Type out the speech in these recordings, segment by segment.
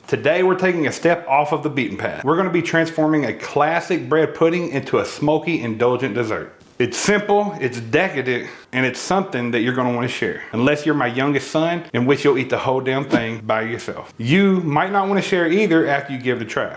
Today we're taking a step off of the beaten path. We're gonna be transforming a classic bread pudding into a smoky, indulgent dessert. It's simple, it's decadent, and it's something that you're gonna wanna share. Unless you're my youngest son, in which you'll eat the whole damn thing by yourself. You might not wanna share either after you give it a try.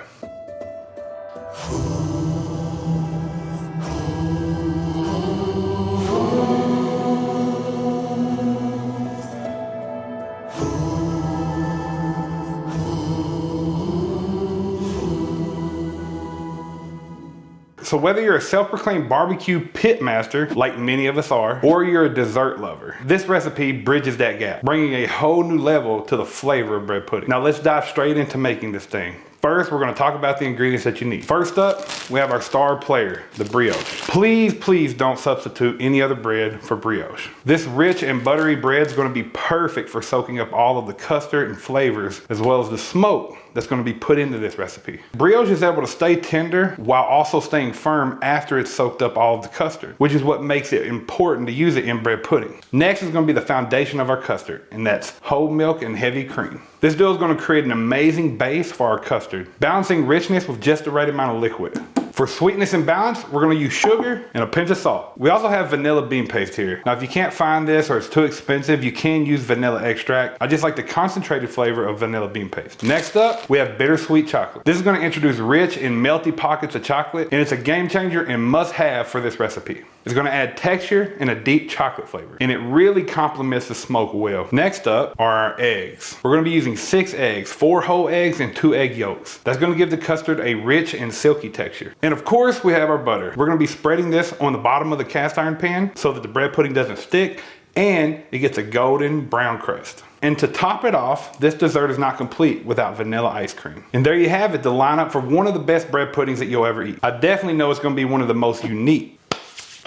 So whether you're a self-proclaimed barbecue pit master, like many of us are, or you're a dessert lover, this recipe bridges that gap, bringing a whole new level to the flavor of bread pudding. Now let's dive straight into making this thing. First, we're gonna talk about the ingredients that you need. First up, we have our star player, the brioche. Please, please don't substitute any other bread for brioche. This rich and buttery bread is gonna be perfect for soaking up all of the custard and flavors, as well as the smoke that's gonna be put into this recipe. Brioche is able to stay tender while also staying firm after it's soaked up all of the custard, which is what makes it important to use it in bread pudding. Next is gonna be the foundation of our custard, and that's whole milk and heavy cream. This dough is gonna create an amazing base for our custard, balancing richness with just the right amount of liquid. For sweetness and balance, we're gonna use sugar and a pinch of salt. We also have vanilla bean paste here. Now, if you can't find this or it's too expensive, you can use vanilla extract. I just like the concentrated flavor of vanilla bean paste. Next up, we have bittersweet chocolate. This is gonna introduce rich and melty pockets of chocolate, and it's a game changer and must have for this recipe. It's gonna add texture and a deep chocolate flavor, and it really complements the smoke well. Next up are our eggs. We're gonna be using 6 eggs, 4 whole eggs and 2 egg yolks. That's gonna give the custard a rich and silky texture. And of course, we have our butter. We're gonna be spreading this on the bottom of the cast iron pan so that the bread pudding doesn't stick and it gets a golden brown crust. And to top it off, this dessert is not complete without vanilla ice cream. And there you have it, the lineup for one of the best bread puddings that you'll ever eat. I definitely know it's gonna be one of the most unique.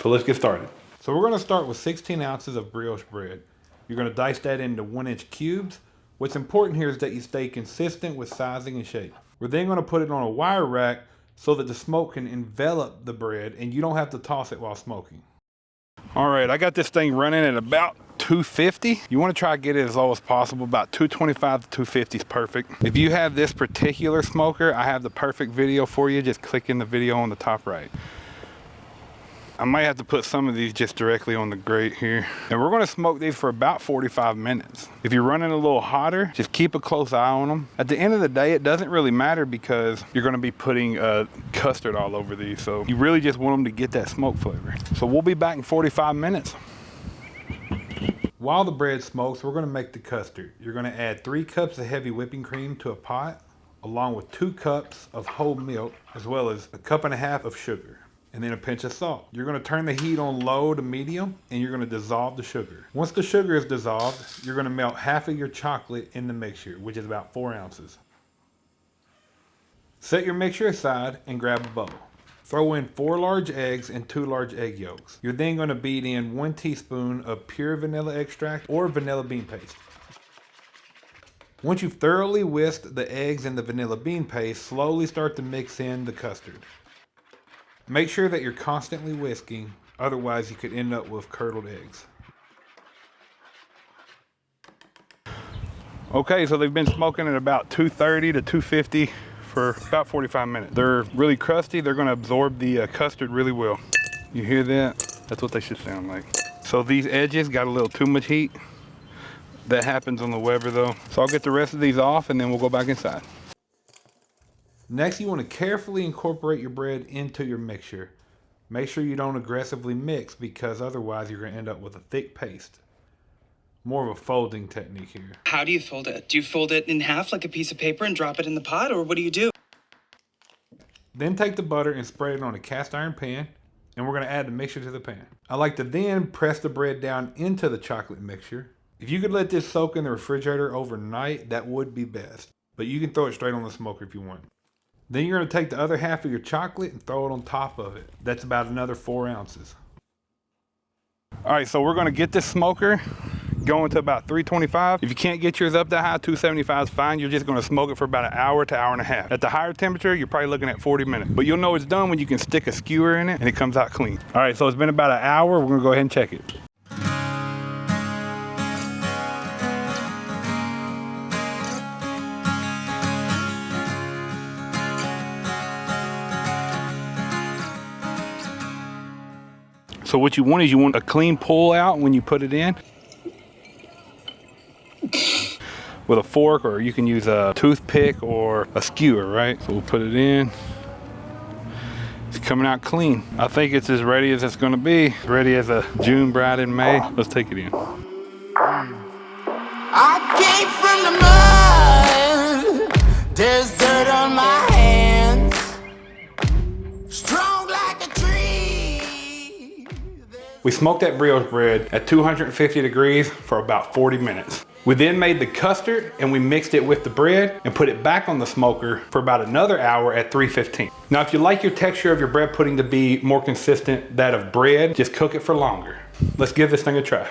So let's get started. So we're gonna start with 16 ounces of brioche bread. You're gonna dice that into 1-inch cubes. What's important here is that you stay consistent with sizing and shape. We're then gonna put it on a wire rack so that the smoke can envelop the bread and you don't have to toss it while smoking. All right, I got this thing running at about 250. You wanna try to get it as low as possible. About 225 to 250 is perfect. If you have this particular smoker, I have the perfect video for you. Just click in the video on the top right. I might have to put some of these just directly on the grate here. And we're gonna smoke these for about 45 minutes. If you're running a little hotter, just keep a close eye on them. At the end of the day, it doesn't really matter because you're gonna be putting custard all over these. So you really just want them to get that smoke flavor. So we'll be back in 45 minutes. While the bread smokes, we're gonna make the custard. You're gonna add 3 cups of heavy whipping cream to a pot, along with 2 cups of whole milk, as well as 1.5 cups of sugar. And then a pinch of salt. You're gonna turn the heat on low to medium and you're gonna dissolve the sugar. Once the sugar is dissolved, you're gonna melt half of your chocolate in the mixture, which is about 4 ounces. Set your mixture aside and grab a bowl. Throw in 4 large eggs and 2 large egg yolks. You're then gonna beat in 1 teaspoon of pure vanilla extract or vanilla bean paste. Once you've thoroughly whisked the eggs and the vanilla bean paste, slowly start to mix in the custard. Make sure that you're constantly whisking, otherwise you could end up with curdled eggs. Okay, so they've been smoking at about 230 to 250 for about 45 minutes. They're really crusty, they're gonna absorb the custard really well. You hear that? That's what they should sound like. So these edges got a little too much heat. That happens on the Weber though. So I'll get the rest of these off and then we'll go back inside. Next, you want to carefully incorporate your bread into your mixture. Make sure you don't aggressively mix because otherwise you're going to end up with a thick paste. More of a folding technique here. How do you fold it? Do you fold it in half like a piece of paper and drop it in the pot, or what do you do? Then take the butter and spread it on a cast iron pan, and we're going to add the mixture to the pan. I like to then press the bread down into the chocolate mixture. If you could let this soak in the refrigerator overnight, that would be best. But you can throw it straight on the smoker if you want. Then you're going to take the other half of your chocolate and throw it on top of it. That's about another 4 ounces. All right, so we're going to get this smoker going to about 325. If you can't get yours up that high, 275 is fine. You're just going to smoke it for about an hour to hour and a half. At the higher temperature, you're probably looking at 40 minutes. But you'll know it's done when you can stick a skewer in it and it comes out clean. All right, so it's been about an hour. We're going to go ahead and check it. So what you want is you want a clean pull out when you put it in. With a fork, or you can use a toothpick or a skewer, right? So we'll put it in. It's coming out clean. I think it's as ready as it's gonna be. Ready as a June bride in May. Let's take it in. I came from the mud. There's dirt on my hands. Strong like a tree. We smoked that brioche bread at 250 degrees for about 40 minutes. We then made the custard and we mixed it with the bread and put it back on the smoker for about another hour at 315. Now, if you like your texture of your bread pudding to be more consistent that of bread, just cook it for longer. Let's give this thing a try.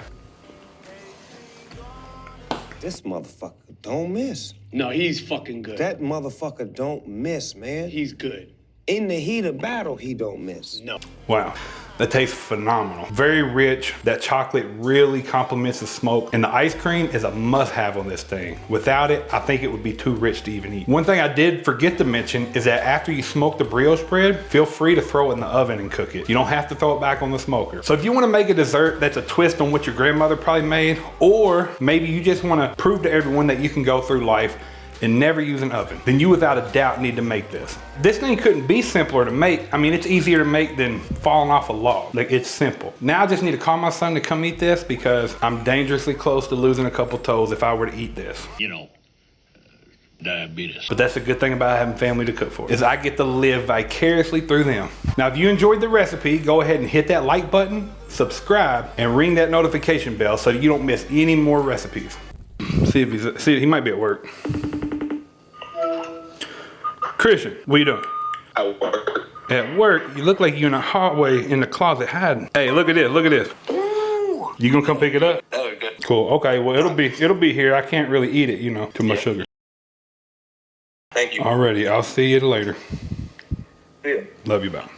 This motherfucker don't miss. No, he's fucking good. That motherfucker don't miss, man. He's good. In the heat of battle, he don't miss. No. Wow, that tastes phenomenal. Very rich. That chocolate really complements the smoke, and the ice cream is a must-have on this thing. Without it, I think it would be too rich to even eat. One thing I did forget to mention is that after you smoke the brioche bread, feel free to throw it in the oven and cook it. You don't have to throw it back on the smoker. So if you want to make a dessert that's a twist on what your grandmother probably made, or maybe you just want to prove to everyone that you can go through life and never use an oven, then you without a doubt need to make this. This thing couldn't be simpler to make. I mean, it's easier to make than falling off a log. Like, it's simple. Now I just need to call my son to come eat this because I'm dangerously close to losing a couple toes if I were to eat this. You know, diabetes. But that's a good thing about having family to cook for, is I get to live vicariously through them. Now, if you enjoyed the recipe, go ahead and hit that like button, subscribe, and ring that notification bell so that you don't miss any more recipes. See if he might be at work. Christian, what you doing? At work. At work? You look like you're in a hallway in the closet hiding. Hey, look at this, look at this. You gonna come pick it up? Oh, good. Cool, okay, well it'll be here. I can't really eat it, you know, too much sugar. Thank you. Alrighty, I'll see you later. Yeah. Love you, bye.